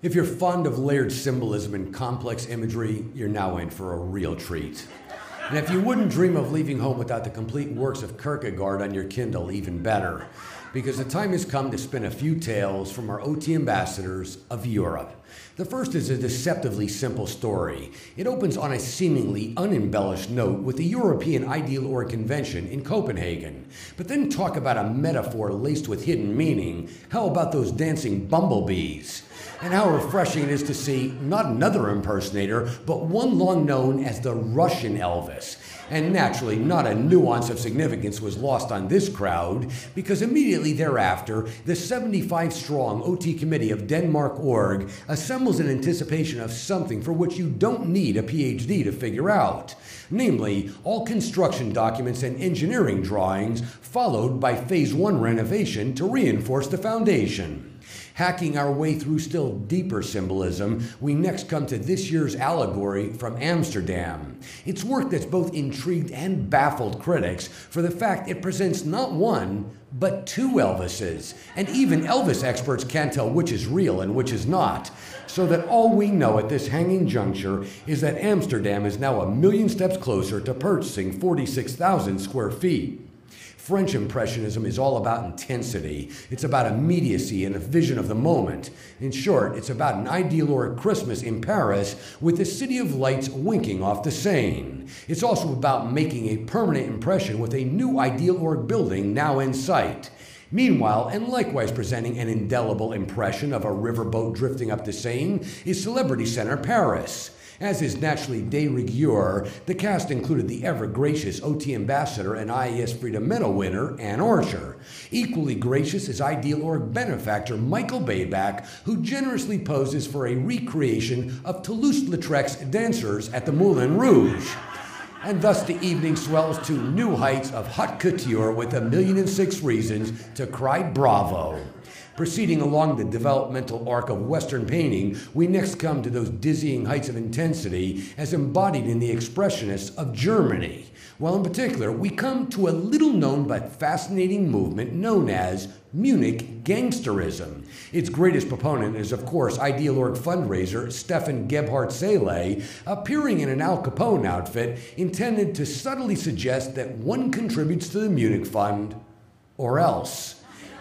If you're fond of layered symbolism and complex imagery, you're now in for a real treat. And if you wouldn't dream of leaving home without the complete works of Kierkegaard on your Kindle, even better. Because the time has come to spin a few tales from our OT ambassadors of Europe. The first is a deceptively simple story. It opens on a seemingly unembellished note with the European Ideal Org Convention in Copenhagen. But then talk about a metaphor laced with hidden meaning. How about those dancing bumblebees? And how refreshing it is to see not another impersonator, but one long known as the Russian Elvis. And naturally, not a nuance of significance was lost on this crowd, because immediately thereafter, the 75-strong OT committee of Denmark Org assembles in anticipation of something for which you don't need a PhD to figure out. Namely, all construction documents and engineering drawings, followed by Phase 1 renovation to reinforce the foundation. Hacking our way through still deeper symbolism, we next come to this year's allegory from Amsterdam. It's work that's both intrigued and baffled critics for the fact it presents not one, but two Elvises. And even Elvis experts can't tell which is real and which is not. So that all we know at this hanging juncture is that Amsterdam is now 1,000,000 steps closer to purchasing 46,000 square feet. French Impressionism is all about intensity. It's about immediacy and a vision of the moment. In short, it's about an ideal or Christmas in Paris with the City of Lights winking off the Seine. It's also about making a permanent impression with a new ideal org building now in sight. Meanwhile, and likewise presenting an indelible impression of a riverboat drifting up the Seine, is Celebrity Center Paris. As is naturally de rigueur, the cast included the ever-gracious OT ambassador and IAS Freedom Medal winner, Ann Orcher. Equally gracious is Ideal Org benefactor Michael Bayback, who generously poses for a recreation of Toulouse-Lautrec's dancers at the Moulin Rouge. And thus the evening swells to new heights of haute couture with 1,000,006 reasons to cry bravo. Proceeding along the developmental arc of Western painting, we next come to those dizzying heights of intensity as embodied in the Expressionists of Germany. Well, in particular, we come to a little-known but fascinating movement known as Munich Gangsterism. Its greatest proponent is, of course, Ideal Org fundraiser Stefan Gebhardt Seele, appearing in an Al Capone outfit intended to subtly suggest that one contributes to the Munich Fund, or else.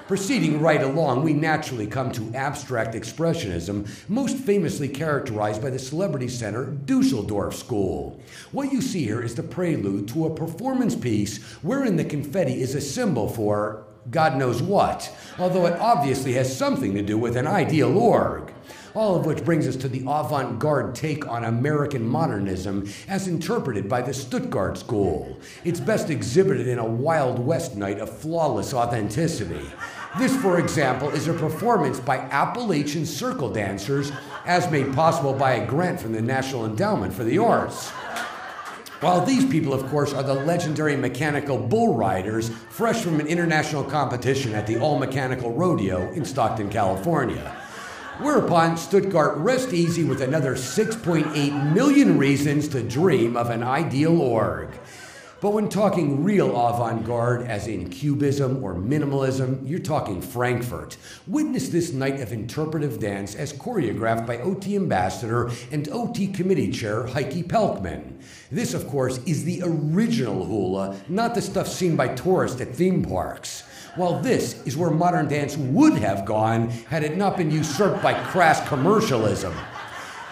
Proceeding right along, we naturally come to abstract expressionism, most famously characterized by the Celebrity Center Dusseldorf School. What you see here is the prelude to a performance piece wherein the confetti is a symbol for God knows what, although it obviously has something to do with an ideal org. All of which brings us to the avant-garde take on American modernism as interpreted by the Stuttgart School. It's best exhibited in a Wild West night of flawless authenticity. This, for example, is a performance by Appalachian circle dancers as made possible by a grant from the National Endowment for the Arts. While these people, of course, are the legendary mechanical bull riders fresh from an international competition at the All Mechanical Rodeo in Stockton, California. Whereupon Stuttgart rest easy with another 6.8 million reasons to dream of an ideal org. But when talking real avant-garde, as in cubism or minimalism, you're talking Frankfurt. Witness this night of interpretive dance as choreographed by OT ambassador and OT committee chair Heike Pelkman. This, of course, is the original hula, not the stuff seen by tourists at theme parks. While this is where modern dance would have gone had it not been usurped by crass commercialism.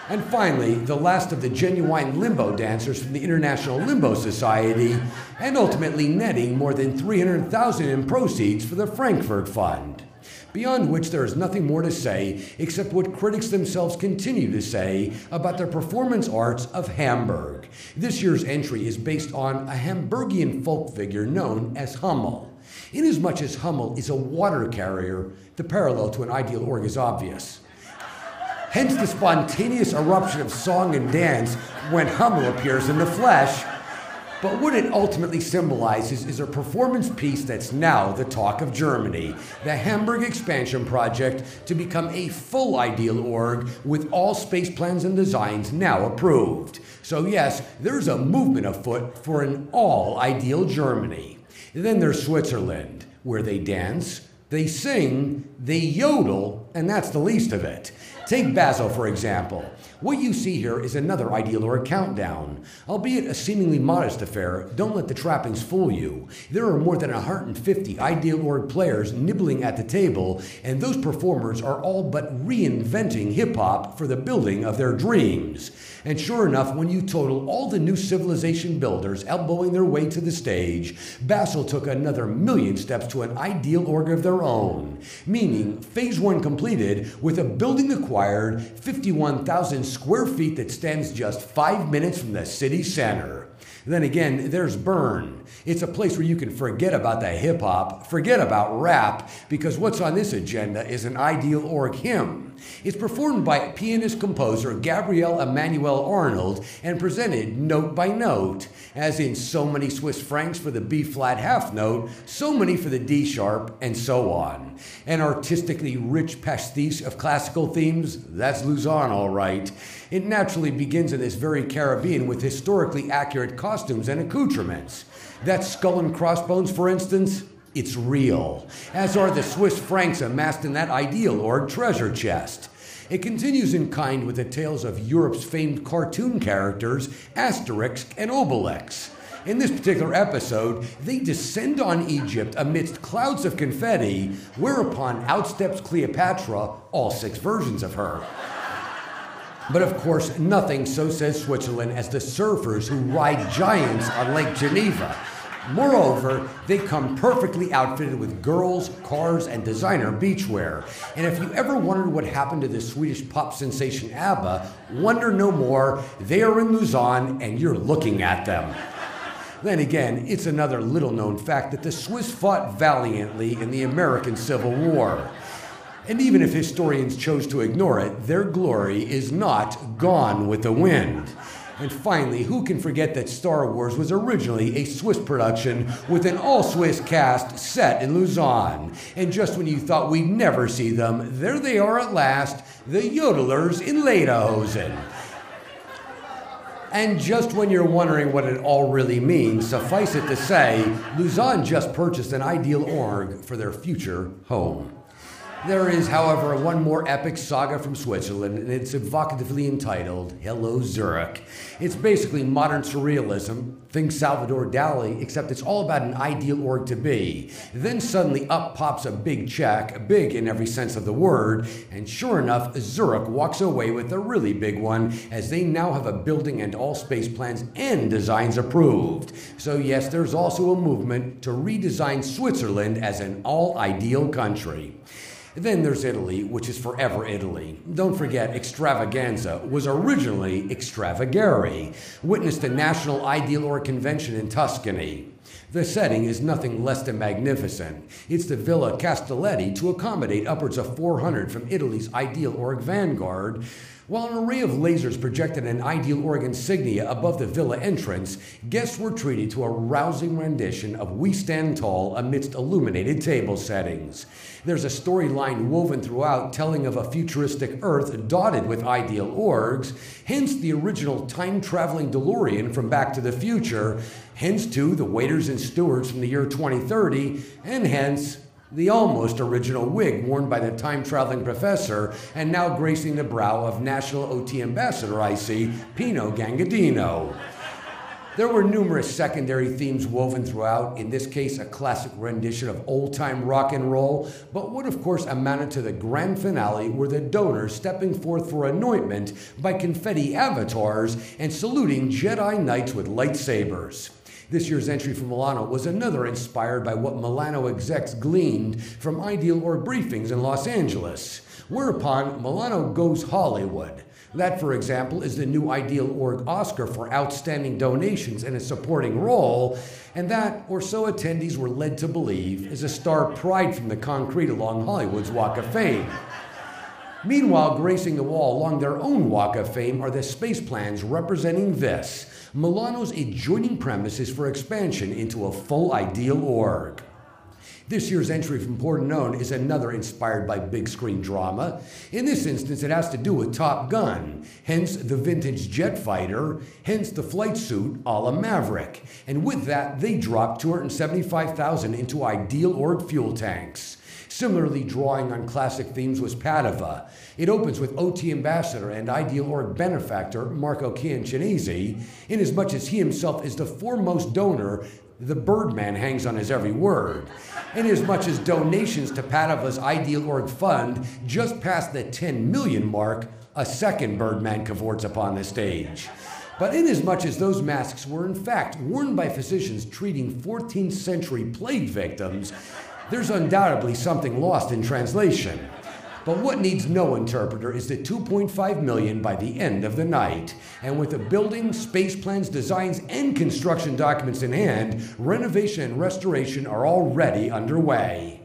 And finally, the last of the genuine limbo dancers from the International Limbo Society, and ultimately netting more than $300,000 in proceeds for the Frankfurt Fund. Beyond which there is nothing more to say except what critics themselves continue to say about the performance arts of Hamburg. This year's entry is based on a Hamburgian folk figure known as Hummel. Inasmuch as Hummel is a water carrier, the parallel to an ideal org is obvious. Hence the spontaneous eruption of song and dance when Hummel appears in the flesh. But what it ultimately symbolizes is a performance piece that's now the talk of Germany, the Hamburg expansion project to become a full ideal org with all space plans and designs now approved. So yes, there's a movement afoot for an all-ideal Germany. Then there's Switzerland, where they dance, they sing, they yodel, and that's the least of it. Take Basil, for example. What you see here is another Ideal Org countdown. Albeit a seemingly modest affair, don't let the trappings fool you. There are more than 150 Ideal Org players nibbling at the table, and those performers are all but reinventing hip-hop for the building of their dreams. And sure enough, when you total all the new civilization builders elbowing their way to the stage, Basil took another million steps to an Ideal Org of their own. Meaning, phase 1 completed with a building acquired, 51,000 square feet that stands just 5 minutes from the city center. Then again, there's Burn. It's a place where you can forget about the hip-hop, forget about rap, because what's on this agenda is an Ideal Org hymn. It's performed by pianist-composer Gabriel Emmanuel Arnold and presented note by note, as in so many Swiss francs for the B-flat half note, so many for the D-sharp, and so on. An artistically rich pastiche of classical themes, that's Luzon, all right. It naturally begins in this very Caribbean with historically accurate costumes and accoutrements. That skull and crossbones, for instance, it's real, as are the Swiss francs amassed in that Ideal Org treasure chest. It continues in kind with the tales of Europe's famed cartoon characters, Asterix and Obelix. In this particular episode, they descend on Egypt amidst clouds of confetti, whereupon out steps Cleopatra, all 6 versions of her. But of course, nothing, so says Switzerland, as the surfers who ride giants on Lake Geneva. Moreover, they come perfectly outfitted with girls, cars, and designer beachwear. And if you ever wondered what happened to the Swedish pop sensation ABBA, wonder no more. They are in Luzon, and you're looking at them. Then again, it's another little-known fact that the Swiss fought valiantly in the American Civil War. And even if historians chose to ignore it, their glory is not gone with the wind. And finally, who can forget that Star Wars was originally a Swiss production with an all-Swiss cast set in Luzon? And just when you thought we'd never see them, there they are at last, the yodelers in Lederhosen. And just when you're wondering what it all really means, suffice it to say, Luzon just purchased an Ideal Org for their future home. There is, however, one more epic saga from Switzerland, and it's evocatively entitled Hello Zurich. It's basically modern surrealism. Think Salvador Dali, except it's all about an Ideal Org to be. Then suddenly up pops a big check, big in every sense of the word, and sure enough, Zurich walks away with a really big one, as they now have a building and all space plans and designs approved. So yes, there's also a movement to redesign Switzerland as an all-ideal country. Then there's Italy, which is forever Italy. Don't forget, extravaganza was originally extravagare. Witness the National Ideal Org Convention in Tuscany. The setting is nothing less than magnificent. It's the Villa Castelletti to accommodate upwards of 400 from Italy's Ideal Org vanguard, while an array of lasers projected an Ideal Org insignia above the villa entrance. Guests were treated to a rousing rendition of We Stand Tall amidst illuminated table settings. There's a storyline woven throughout telling of a futuristic Earth dotted with Ideal Orgs, hence the original time-traveling DeLorean from Back to the Future, hence too the waiters and stewards from the year 2030, and hence the almost original wig worn by the time-traveling professor and now gracing the brow of National OT Ambassador I see, Pino Gangadino. There were numerous secondary themes woven throughout, in this case a classic rendition of old-time rock and roll, but what of course amounted to the grand finale were the donors stepping forth for anointment by confetti avatars and saluting Jedi Knights with lightsabers. This year's entry from Milano was another inspired by what Milano execs gleaned from Ideal Org briefings in Los Angeles, whereupon Milano goes Hollywood. That, for example, is the new Ideal Org Oscar for outstanding donations in a supporting role, and that, or so attendees were led to believe, is a star pried from the concrete along Hollywood's Walk of Fame. Meanwhile, gracing the wall along their own Walk of Fame are the space plans representing this, Milano's adjoining premises for expansion into a full Ideal Org. This year's entry from Pordenone is another inspired by big screen drama. In this instance, it has to do with Top Gun, hence the vintage jet fighter, hence the flight suit a la Maverick. And with that, they dropped $275,000 into Ideal Org fuel tanks. Similarly, drawing on classic themes was Padova. It opens with OT ambassador and ideal org benefactor Marco Ciancinesi. Inasmuch as he himself is the foremost donor, the Birdman hangs on his every word. Inasmuch as donations to Padova's Ideal Org Fund just passed the 10 million mark, a second Birdman cavorts upon the stage. But inasmuch as those masks were in fact worn by physicians treating 14th century plague victims, there's undoubtedly something lost in translation. But what needs no interpreter is the 2.5 million by the end of the night. And with the building, space plans, designs, and construction documents in hand, renovation and restoration are already underway.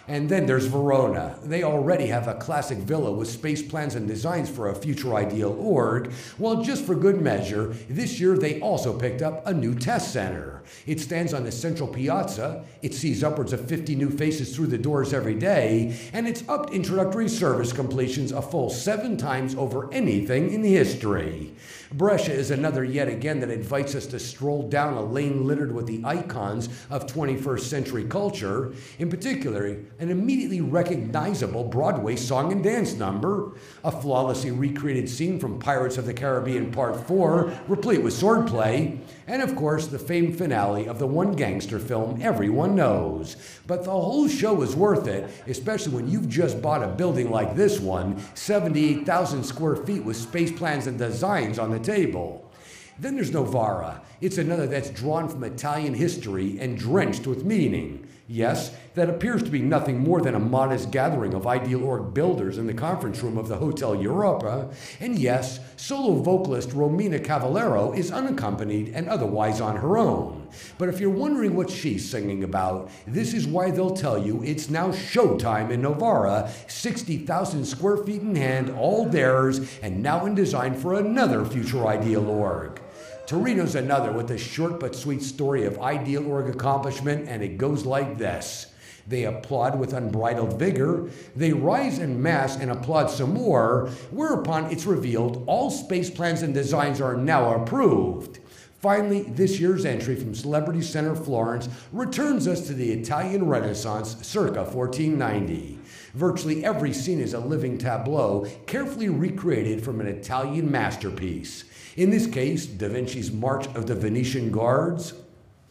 And then there's Verona. They already have a classic villa with space plans and designs for a future ideal org. Well, just for good measure, this year they also picked up a new test center. It stands on the central piazza, it sees upwards of 50 new faces through the doors every day, and it's upped introductory service completions a full 7 times over anything in history. Brescia is another yet again that invites us to stroll down a lane littered with the icons of 21st century culture, in particular, an immediately recognizable Broadway song and dance number, a flawlessly recreated scene from Pirates of the Caribbean Part 4, replete with swordplay, and of course the famed finale of the one gangster film everyone knows. But the whole show is worth it, especially when you've just bought a building like this one, 78,000 square feet with space plans and designs on the table. Then there's Novara. It's another that's drawn from Italian history and drenched with meaning. Yes, that appears to be nothing more than a modest gathering of ideal org builders in the conference room of the Hotel Europa. And yes, solo vocalist Romina Cavallero is unaccompanied and otherwise on her own. But if you're wondering what she's singing about, this is why they'll tell you it's now showtime in Novara, 60,000 square feet in hand, all theirs, and now in design for another future ideal org. Torino's another with a short but sweet story of ideal org accomplishment, and it goes like this. They applaud with unbridled vigor, they rise en masse and applaud some more, whereupon it's revealed all space plans and designs are now approved. Finally, this year's entry from Celebrity Center Florence returns us to the Italian Renaissance circa 1490. Virtually every scene is a living tableau, carefully recreated from an Italian masterpiece. In this case, Da Vinci's March of the Venetian Guards,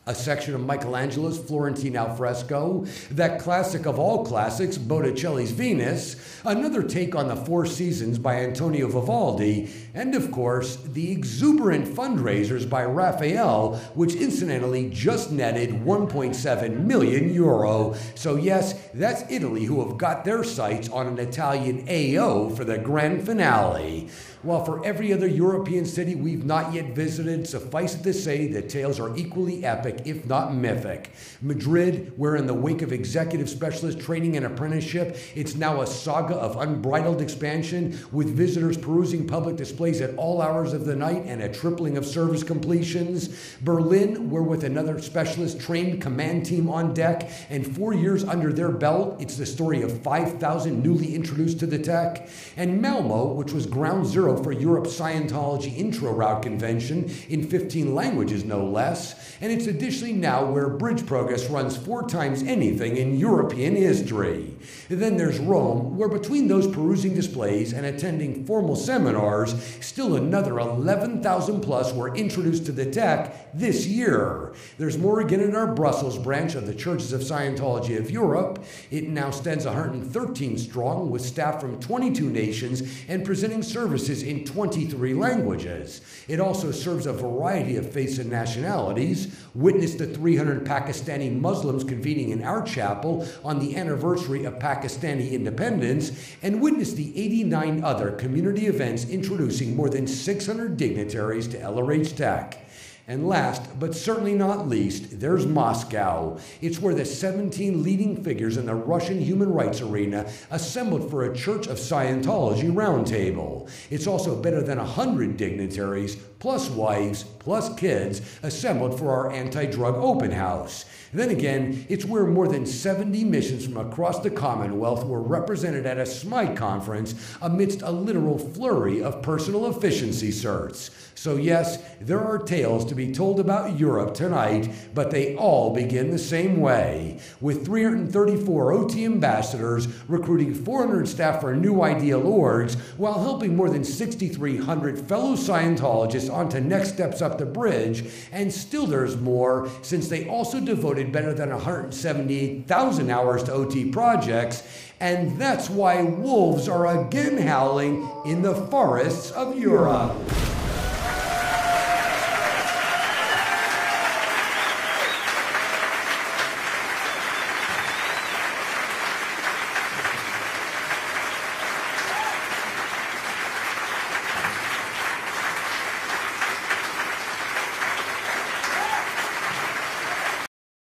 a section of Michelangelo's Florentine alfresco, that classic of all classics, Botticelli's Venus, another take on the Four Seasons by Antonio Vivaldi, and of course, the exuberant fundraisers by Raphael, which incidentally just netted 1.7 million euro. So yes, that's Italy who have got their sights on an Italian AO for the grand finale. While for every other European city we've not yet visited, suffice it to say the tales are equally epic, if not mythic. Madrid, where in the wake of executive specialist training and apprenticeship, it's now a saga of unbridled expansion, with visitors perusing public displays at all hours of the night and a tripling of service completions. Berlin, where with another specialist trained command team on deck and 4 years under their belt, it's the story of 5,000 newly introduced to the tech. And Malmo, which was ground zero for Europe's Scientology intro route convention in 15 languages no less, and it's additionally now where bridge progress runs 4 times anything in European history. Then there's Rome, where between those perusing displays and attending formal seminars, still another 11,000 plus were introduced to the tech this year. There's more again in our Brussels branch of the Churches of Scientology of Europe. It now stands 113 strong, with staff from 22 nations and presenting services in 23 languages. It also serves a variety of faiths and nationalities. Witness the 300 Pakistani Muslims convening in our chapel on the anniversary of Pakistani independence, and witness the 89 other community events introducing more than 600 dignitaries to LRH Tech. And last, but certainly not least, there's Moscow. It's where the 17 leading figures in the Russian human rights arena assembled for a Church of Scientology roundtable. It's also better than 100 dignitaries, plus wives, plus kids, assembled for our anti-drug open house. Then again, it's where more than 70 missions from across the Commonwealth were represented at a SMITE conference amidst a literal flurry of personal efficiency certs. So yes, there are tales to to be told about Europe tonight, but they all begin the same way, with 334 OT ambassadors recruiting 400 staff for new ideal orgs, while helping more than 6,300 fellow Scientologists onto next steps up the bridge, and still there's more, since they also devoted better than 178,000 hours to OT projects, and that's why wolves are again howling in the forests of Europe.